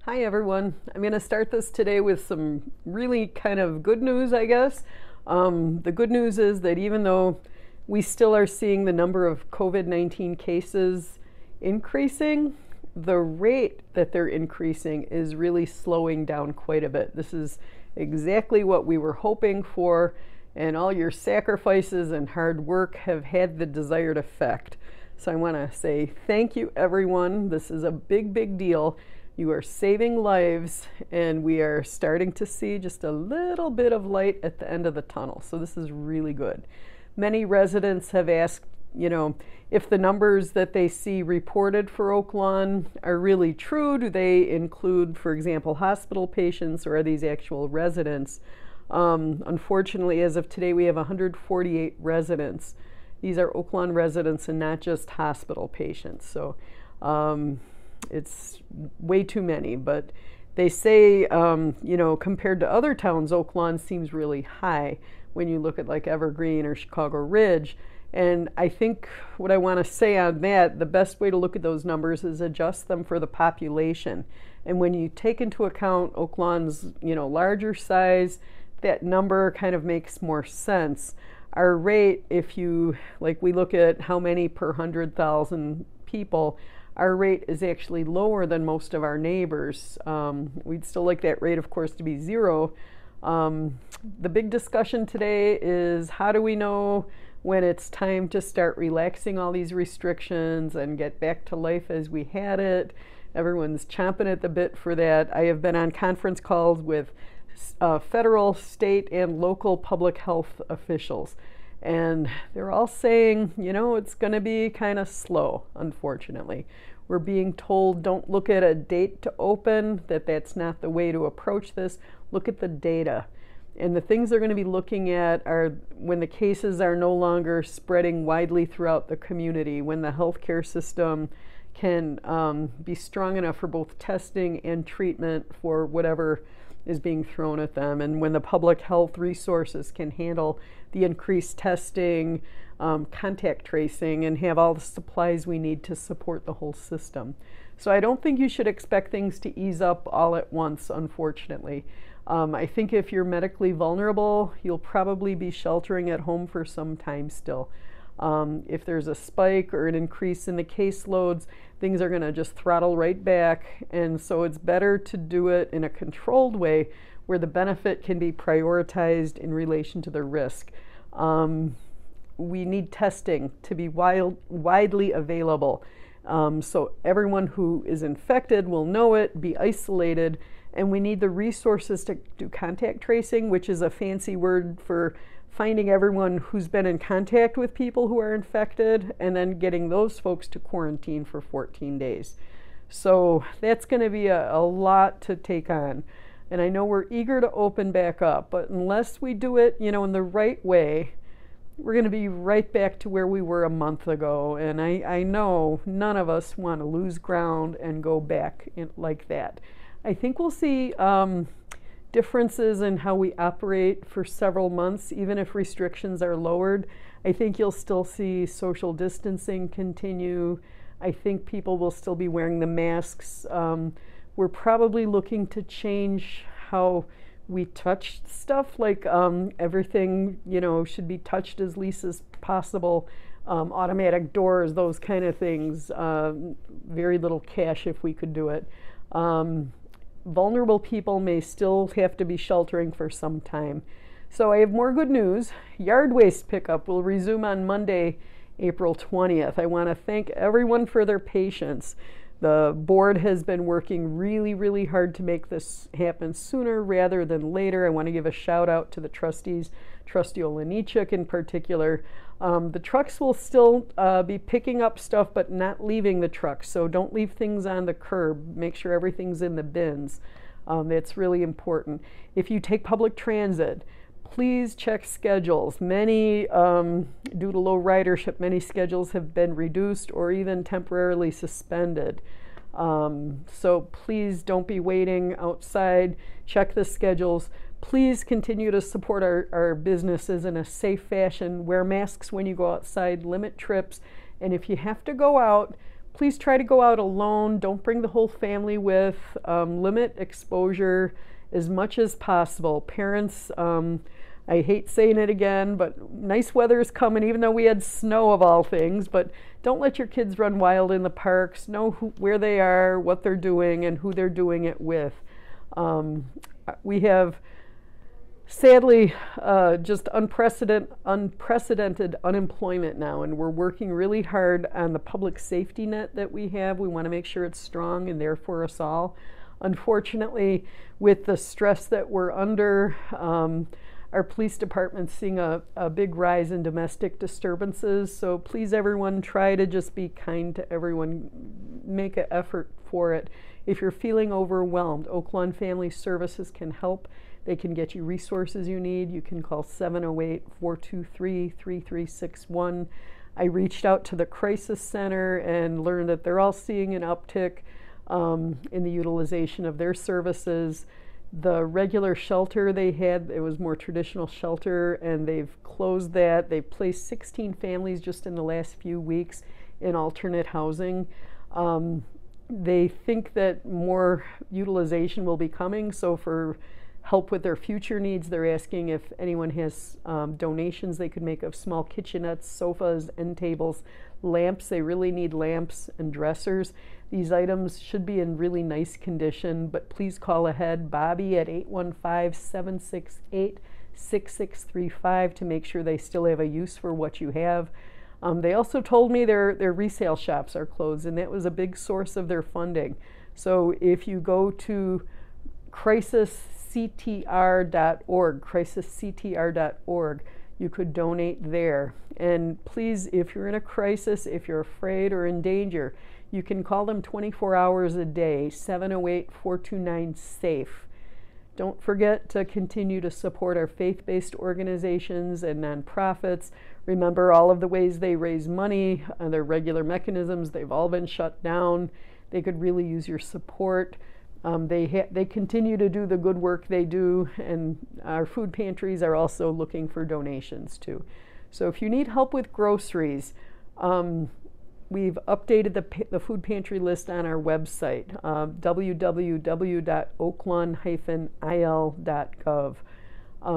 Hi everyone. I'm going to start this today with some really kind of good news, I guess. The good news is that even though we still are seeing the number of COVID-19 cases increasing, the rate that they're increasing is really slowing down quite a bit. This is exactly what we were hoping for, and all your sacrifices and hard work have had the desired effect. So I want to say thank you, everyone. This is a big, big deal. You are saving lives, and we are starting to see just a little bit of light at the end of the tunnel. So this is really good. Many residents have asked, if the numbers that they see reported for Oak Lawn are really true. Do they include, for example, hospital patients, or are these actual residents? Unfortunately, as of today, we have 148 residents. These are Oak Lawn residents and not just hospital patients. So it's way too many, but they say, compared to other towns, Oak Lawn seems really high when you look at like Evergreen or Chicago Ridge. And I think what I want to say on that, the best way to look at those numbers is adjust them for the population. And when you take into account Oak Lawn's, larger size, that number kind of makes more sense. Our rate, if you, we look at how many per 100,000 people, our rate is actually lower than most of our neighbors. We'd still like that rate, of course, to be zero. The big discussion today is, how do we know when it's time to start relaxing all these restrictions and get back to life as we had it? Everyone's chomping at the bit for that. I have been on conference calls with federal, state, and local public health officials. And they're all saying, it's going to be kind of slow, unfortunately. We're being told, don't look at a date to open, that's not the way to approach this. Look at the data. And the things they're going to be looking at are when the cases are no longer spreading widely throughout the community, when the healthcare system can be strong enough for both testing and treatment for whatever is being thrown at them, and when the public health resources can handle the increased testing, contact tracing, and have all the supplies we need to support the whole system. So I don't think you should expect things to ease up all at once, unfortunately. I think if you're medically vulnerable, you'll probably be sheltering at home for some time still. If there's a spike or an increase in the caseloads, things are going to just throttle right back. And so it's better to do it in a controlled way where the benefit can be prioritized in relation to the risk. We need testing to be widely available. So everyone who is infected will know it, be isolated, and we need the resources to do contact tracing, which is a fancy word for finding everyone who's been in contact with people who are infected and then getting those folks to quarantine for 14 days. So that's going to be a lot to take on. And I know we're eager to open back up, but unless we do it, in the right way, we're going to be right back to where we were a month ago. And I know none of us want to lose ground and go back like that. I think we'll see differences in how we operate for several months, even if restrictions are lowered. I think you'll still see social distancing continue. I think people will still be wearing the masks. We're probably looking to change how we touch stuff, everything, should be touched as least as possible. Automatic doors, those kind of things. Very little cash if we could do it. Vulnerable people may still have to be sheltering for some time. So I have more good news. Yard waste pickup will resume on Monday, April 20th. I want to thank everyone for their patience. The board has been working really, really hard to make this happen sooner rather than later. I want to give a shout out to the trustees, Trustee Olenichuk in particular. The trucks will still be picking up stuff, but not leaving the trucks. So don't leave things on the curb. Make sure everything's in the bins. That's really important. If you take public transit, please check schedules. Many, due to low ridership, many schedules have been reduced or even temporarily suspended. So please don't be waiting outside. Check the schedules. Please continue to support our businesses in a safe fashion. Wear masks when you go outside, limit trips, and if you have to go out, please try to go out alone. Don't bring the whole family with. Limit exposure as much as possible. Parents, I hate saying it again, but nice weather is coming, even though we had snow of all things. But don't let your kids run wild in the parks. Know where they are, what they're doing, and who they're doing it with. We have, sadly, just unprecedented unemployment now, and we're working really hard on the public safety net that we have. We want to make sure it's strong and there for us all. Unfortunately, with the stress that we're under, our police department's seeing a big rise in domestic disturbances. So please, everyone, try to just be kind to everyone. Make an effort for it. If you're feeling overwhelmed, Oaklawn Family Services can help. They can get you resources you need. You can call 708-423-3361. I reached out to the Crisis Center and learned that they're all seeing an uptick in the utilization of their services. The regular shelter they had, it was more traditional shelter, and they've closed that. They've placed 16 families just in the last few weeks in alternate housing. They think that more utilization will be coming, so for help with their future needs, they're asking if anyone has donations they could make of small kitchenettes, sofas, end tables, lamps. They really need lamps and dressers. These items should be in really nice condition, but please call ahead. Bobby at 815-768-6635 to make sure they still have a use for what you have. They also told me their resale shops are closed, and that was a big source of their funding. So if you go to crisisctr.org, you could donate there. And please, if you're in a crisis, if you're afraid or in danger, you can call them 24 hours a day, 708-429-SAFE. Don't forget to continue to support our faith-based organizations and nonprofits. Remember all of the ways they raise money, their regular mechanisms, they've all been shut down. They could really use your support. They continue to do the good work they do, and our food pantries are also looking for donations too. So if you need help with groceries, we've updated the food pantry list on our website, www.oaklawn-il.gov.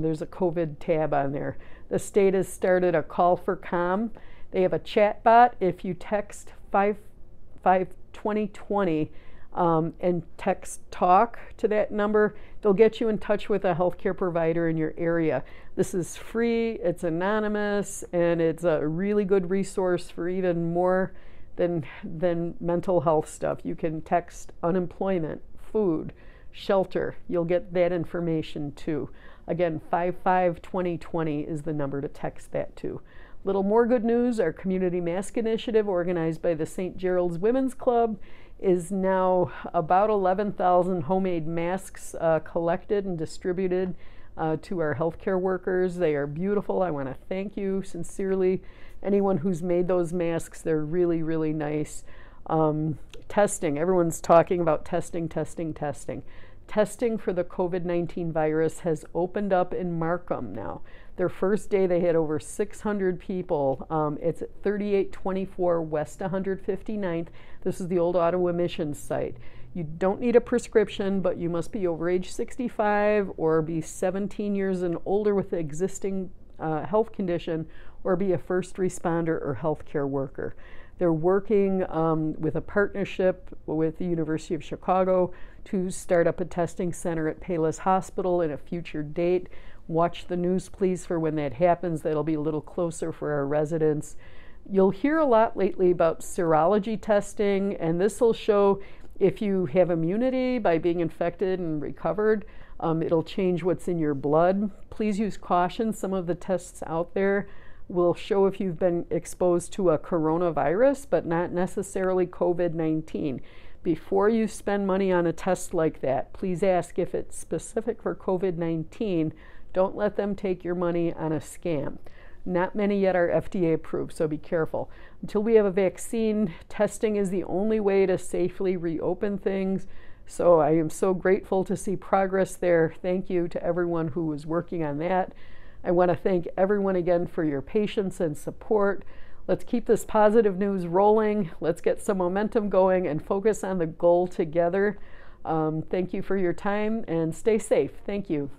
There's a COVID tab on there. The state has started a call for CALM. They have a chat bot. If you text 52020 and text TALK to that number, they'll get you in touch with a healthcare provider in your area. This is free, it's anonymous, and it's a really good resource for even more than mental health stuff. You can text unemployment, food, shelter. You'll get that information too. Again, 552020 is the number to text that to. Little more good news, our community mask initiative organized by the St. Gerald's Women's Club is now about 11,000 homemade masks collected and distributed to our healthcare workers. They are beautiful. I want to thank you sincerely. Anyone who's made those masks, they're really, really nice. Testing, everyone's talking about testing. Testing for the COVID-19 virus has opened up in Markham now. Their first day, they had over 600 people. It's at 3824 West 159th. This is the old auto emissions site. You don't need a prescription, but you must be over age 65 or be 17 years and older with an existing health condition, or be a first responder or healthcare worker. They're working with a partnership with the University of Chicago to start up a testing center at Payless Hospital in a future date. Watch the news, please, for when that happens. That'll be a little closer for our residents. You'll hear a lot lately about serology testing, and this will show if you have immunity by being infected and recovered. It'll change what's in your blood. Please use caution. Some of the tests out there will show if you've been exposed to a coronavirus, but not necessarily COVID-19. Before you spend money on a test like that, please ask if it's specific for COVID-19. Don't let them take your money on a scam. Not many yet are FDA approved, so be careful. Until we have a vaccine, testing is the only way to safely reopen things. So I am so grateful to see progress there. Thank you to everyone who was working on that. I want to thank everyone again for your patience and support. Let's keep this positive news rolling. Let's get some momentum going and focus on the goal together. Thank you for your time and stay safe. Thank you.